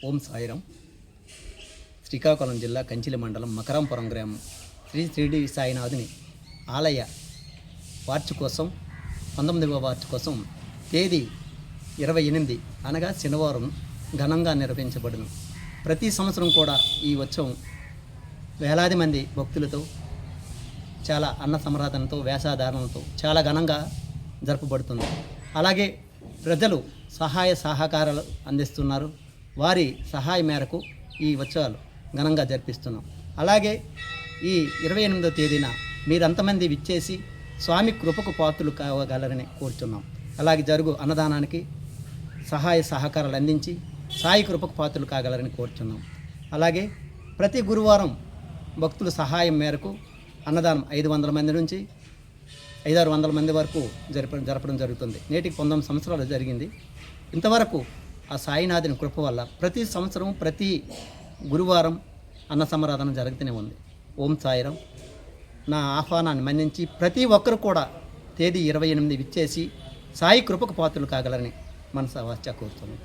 ఓం సాయిరాం. శ్రీకాకుళం జిల్లా కంచిలి మండలం మకరాంపురం గ్రామం శ్రీ శ్రీడి సాయినాథుని ఆలయ వార్షికోత్సవం 19వ వార్షికోత్సవం తేదీ 28 అనగా శనివారం ఘనంగా నిర్వహించబడును. ప్రతి సంవత్సరం కూడా ఈ ఉత్సవం వేలాది మంది భక్తులతో చాలా అన్న సమరాధనతో వేషధారణలతో చాలా ఘనంగా జరపబడుతుంది. అలాగే ప్రజలు సహాయ సహకారాలు అందిస్తున్నారు. వారి సహాయ మేరకు ఈ ఉత్సవాలు ఘనంగా జరిపిస్తున్నాం. అలాగే ఈ 28వ తేదీన మీరంతమంది విచ్చేసి స్వామి కృపకు పాత్రలు కావగలరని కోరుచున్నాం. అలాగే జరుగు అన్నదానానికి సహాయ సహకారాలు అందించి సాయి కృపకు పాత్రలు కాగలరని కోరుచున్నాం. అలాగే ప్రతి గురువారం భక్తుల సహాయం మేరకు అన్నదానం 500 మంది నుంచి 500-600 మంది వరకు జరపడం జరుగుతుంది. నేటికి 19 సంవత్సరాలు జరిగింది. ఇంతవరకు ఆ సాయినాథుని కృప వల్ల ప్రతి సంవత్సరం ప్రతి గురువారం అన్న సమరాధన జరుగుతూనే ఉంది. ఓం సాయిరాం. నా ఆహ్వానాన్ని మన్నించి ప్రతి ఒక్కరు కూడా తేదీ 28 విచ్చేసి సాయి కృపకు పాత్రలు కాగలరని మనసా వాచా కోరుతున్నాను.